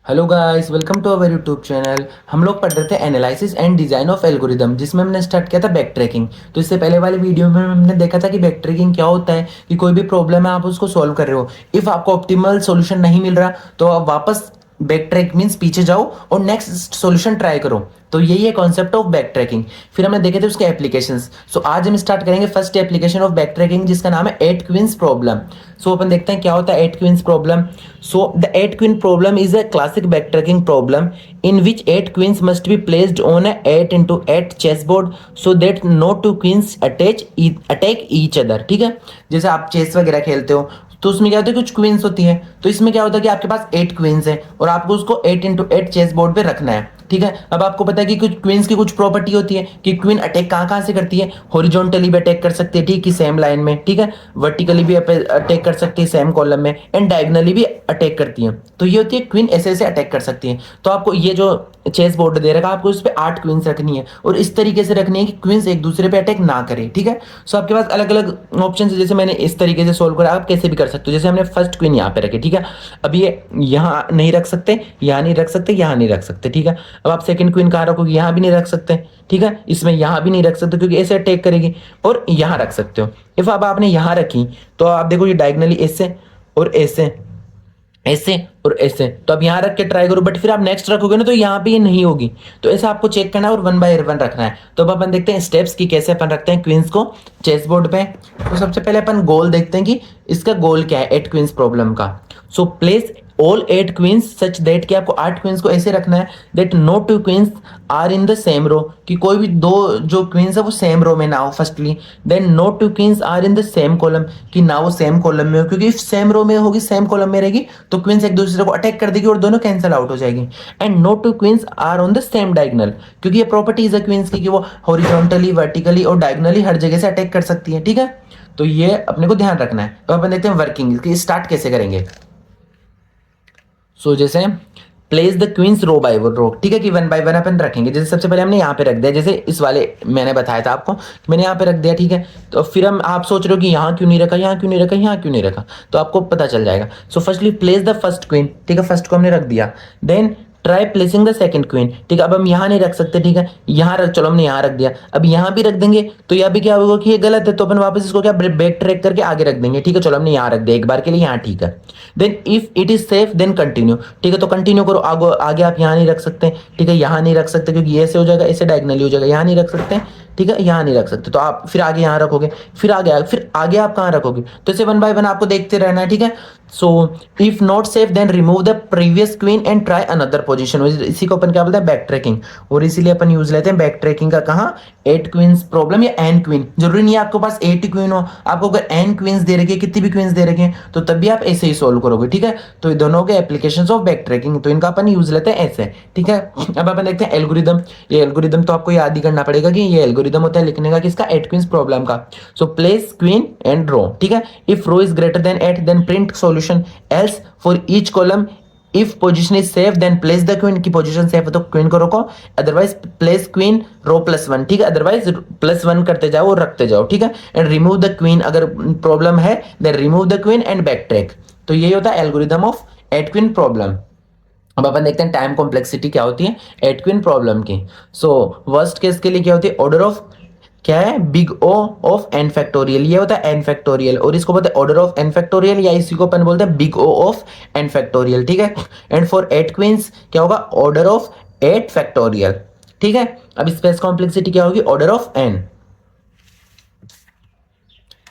Hello guys, welcome to our YouTube channel. हम लोग पढ़ रहे थे analysis and design of algorithm, जिसमें हमने स्टार्ट किया था बैक ट्रैकिंग। तो इससे पहले वाले वीडियो में हमने देखा था कि बैक ट्रैकिंग क्या होता है, कि कोई भी प्रॉब्लम है आप उसको सॉल्व कर रहे हो। इफ आपको ऑप्टिमल सॉल्यूशन नहीं मिल रहा तो आप वापस बैक ट्रैक मीन्स पीछे जाओ और नेक्स्ट सॉल्यूशन ट्राई करो। तो यही है कॉन्सेप्ट ऑफ बैक ट्रैकिंग। फिर हमने देखे थे उसके एप्लीकेशंस। सो आज हम स्टार्ट करेंगे first application of back tracking, जिसका नाम है 8 क्वींस प्रॉब्लम। सो अपन देखते हैं क्या होता है 8 queens problem. So the 8 queen problem is a classic backtracking problem in which 8 queens must be placed on a 8 into 8 chessboard so that no two queens attack each other। ठीक है, जैसे आप chess वगैरह खेलते हो तो उसमें क्या होता है, कुछ क्वींस होती है। तो इसमें क्या होता है कि आपके पास 8 क्वींस है और आपको उसको 8 इंटू 8 चेस बोर्ड पे रखना है। ठीक है, अब आपको पता है कि कुछ क्वींस की कुछ प्रॉपर्टी होती है कि क्वीन अटैक कहाँ कहाँ से करती है। हॉरिजॉन्टली भी अटैक कर सकती है, ठीक है, सेम लाइन में। ठीक है, वर्टिकली भी अटैक कर सकती है सेम कॉलम में, एंड डायगनली भी अटैक करती है। तो ये होती है क्वीन ऐसे ऐसे अटैक कर सकती है। तो आपको ये जो चेस बोर्ड दे रखा है, आपको उस पर 8 क्वींस रखनी है और इस तरीके से रखनी है कि क्वींस एक दूसरे पे अटैक ना करे। ठीक है, सो आपके पास अलग अलग ऑप्शन है, जैसे मैंने इस तरीके से सोल्व करा, आप कैसे भी कर सकते हो। जैसे हमने फर्स्ट क्वीन यहाँ पे रखी, ठीक है, अब ये यहाँ नहीं रख सकते, यहाँ नहीं रख सकते, यहाँ नहीं रख सकते। ठीक है, अब आप सेकंड क्वीन कहाँ रखोगे, यहाँ भी नहीं रख सकते। ठीक है, इसमें यहाँ भी नहीं रख सकते क्योंकि ऐसे अटैक करेगी, और यहाँ रख सकते हो। इफ अब आपने यहाँ रखी तो आप देखो ये डायगनली ऐसे और ऐसे, ऐसे और ऐसे, तो अब यहाँ रख के ट्राई करो, बट फिर आप नेक्स्ट रखोगे ना तो यहाँ पे ये नहीं होगी। तो ऐसा आपको चेक करना है और 1 बाय 1 रखना है। तो अब अपन देखते हैं स्टेप्स की कैसे अपन रखते हैं क्वींस को चेस बोर्ड पे। तो सबसे पहले अपन गोल देखते हैं कि इसका गोल क्या है 8 क्वींस प्रॉब्लम का। So place all 8 queens such that कि आपको 8 क्वींस को ऐसे रखना है that no two queens are in the same row, कि कोई भी दो जो क्वींस है वो सेम रो में ना हो firstly. Then no two queens are in the same column, कि ना वो सेम कॉलम में हो, क्योंकि इफ सेम रो में होगी सेम कॉलम में रहेगी तो क्वींस एक दूसरे को अटैक कर देगी और दोनों कैंसिल आउट हो जाएगी। And no two queens are on the same diagonal, क्योंकि ये प्रॉपर्टीज है क्वींस की कि वो हॉरिजॉन्टली, वर्टिकली और डायगनली हर जगह से अटैक कर सकती है। ठीक है, तो ये अपने को ध्यान रखना है। तो अपन देखते हैं वर्किंग की स्टार्ट कैसे करेंगे। सो जैसे place the queens row by row, ठीक है, कि 1 बाय 1 अपन रखेंगे। जैसे सबसे पहले हमने यहाँ पे रख दिया, जैसे इस वाले मैंने बताया था आपको कि मैंने यहाँ पे रख दिया। ठीक है, तो फिर हम आप सोच रहे हो कि यहाँ क्यों नहीं रखा, यहाँ क्यों नहीं रखा, यहाँ क्यों नहीं रखा, तो आपको पता चल जाएगा। So firstly place the first queen, ठीक है, फर्स्ट को हमने रख दिया। Then try placing the second queen, ठीक है, अब हम यहाँ नहीं रख सकते। ठीक है, यहाँ रख, चलो हमने यहाँ रख दिया, अब यहाँ भी रख देंगे तो यहाँ भी क्या होगा कि ये गलत है, तो अपन वापस इसको क्या बैक ट्रैक करके आगे रख देंगे। ठीक है, चलो हमने यहाँ रख दिया एक बार के लिए, यहाँ ठीक है। Then if it is safe then continue, ठीक है, तो कंटिन्यू करो। आगे आगे आप यहाँ नहीं रख सकते, ठीक है, यहाँ नहीं रख सकते क्योंकि ऐसे हो जाएगा, ऐसे डायगनली हो जाएगा, यहाँ नहीं रख सकते। ठीक है, यहाँ नहीं रख सकते, तो आप फिर आगे यहाँ रखोगे, फिर आगे आप कहाँ रखोगे, तो इसे 1 बाय 1 आपको देखते रहना है। ठीक है, so if not safe then remove the previous queen and try another position. इसी को अपन क्या बोलते हैं, बैक ट्रैकिंग। और इसीलिए अपन यूज लेते हैं बैक ट्रैकिंग का कहाँ, 8 क्वींस प्रॉब्लम या एन क्वीन। जरूरी नहीं है आपके पास 8 क्वीन हो, आपको अगर एन क्वींस दे रखी है, कितनी भी क्वींस दे रखे हैं, तो तब भी आप ऐसे ही सोल्व करोगे। ठीक है, तो ये दोनों के एप्लीकेशंस ऑफ बैक ट्रैकिंग, तो इनका अपन यूज लेते हैं ऐसे। ठीक है, अब अपन देखते हैं एल्गोरिदम। ये एल्गोरिदम तो आपको याद ही करना पड़ेगा कि ये एल्गोरिदम होता है लिखने का किसका, 8 क्वींस प्रॉब्लम का। So place queen and row, ठीक है, if row is greater than 8 then print solution, else for each column if position is safe then place the queen, की पोजीशन सेफ है तो क्वीन को रोको, अदरवाइज प्लेस क्वीन रो +1। ठीक है, otherwise +1 करते जाओ और रखते जाओ। ठीक है, एंड रिमूव द क्वीन, अगर प्रॉब्लम है then remove the queen and backtrack. तो यही होता है एल्गोरिदम ऑफ 8 क्वीन प्रॉब्लम। अब अपन देखते हैं टाइम कॉम्प्लेक्सिटी क्या होती है 8 क्वीन प्रॉब्लम की। सो वर्स्ट केस के लिए क्या होती है, ऑर्डर ऑफ क्या है, big O of N factorial, ये होता है एन फैक्टोरियल, और इसको बोलते हैं ऑर्डर ऑफ एन फैक्टोरियल, या इसी को अपन बोलते हैं big O of N factorial. ठीक है, एंड फॉर 8 क्वींस क्या होगा, ऑर्डर ऑफ 8 फैक्टोरियल। ठीक है, अब स्पेस कॉम्प्लेक्सिटी क्या होगी, ऑर्डर ऑफ एन।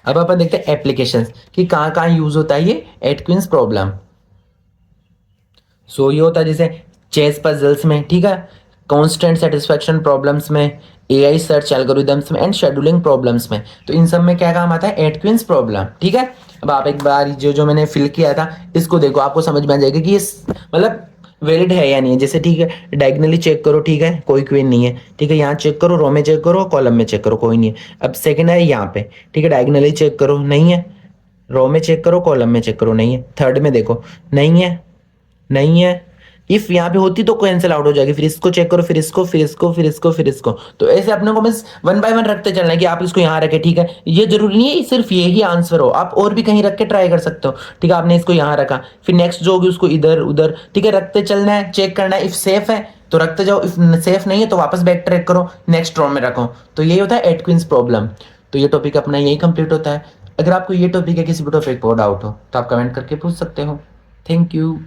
अब अपन देखते हैं एप्लीकेशंस कि कहाँ कहाँ यूज होता है ये 8 क्वींस प्रॉब्लम। सो ये होता है जैसे चेस पजल्स में, ठीक है, कांस्टेंट सेटिस्फेक्शन प्रॉब्लम्स में, एआई सर्च एल्गोरिदम्स में, एंड शेड्यूलिंग प्रॉब्लम्स में। तो इन सब में क्या काम आता है, 8 क्वींस प्रॉब्लम। ठीक है, अब आप एक बार जो जो मैंने फिल किया था इसको देखो, आपको समझ में आ जाएगा कि ये मतलब वैलिड है या नहीं है। जैसे ठीक है, डायगनली चेक करो, ठीक है, कोई क्वीन नहीं है। ठीक है, यहाँ चेक करो, रो में चेक करो, कॉलम में चेक करो, कोई नहीं है। अब सेकंड है यहाँ पे, ठीक है, डायगनली चेक करो, नहीं है, रो में चेक करो, कॉलम में चेक करो, नहीं है, थर्ड में देखो, नहीं है, नहीं है, इफ यहाँ पे होती तो कैंसिल आउट हो जाएगी, फिर इसको चेक करो, फिर इसको, फिर इसको, फिर इसको, फिर इसको। तो ऐसे अपने को बस वन बाय वन रखते चलना है कि आप इसको यहाँ रखे, ठीक है। ये जरूरी नहीं है सिर्फ ये ही आंसर हो, आप और भी कहीं रख के ट्राई कर सकते हो, ठीक है। आपने इसको यहाँ रखा, फिर नेक्स्ट जो होगी उसको इधर उधर, ठीक है। रखते चलना है, चेक करना है, इफ सेफ है तो रखते जाओ, इफ सेफ नहीं है तो वापस बैक ट्रैक करो, नेक्स्ट रो में रखो। तो यही होता है एटकिंस प्रॉब्लम। तो ये टॉपिक अपना यही कंप्लीट होता है। अगर आपको ये टॉपिक है, किसी भी टॉपिक पर डाउट हो तो आप कमेंट करके पूछ सकते हो। Thank you.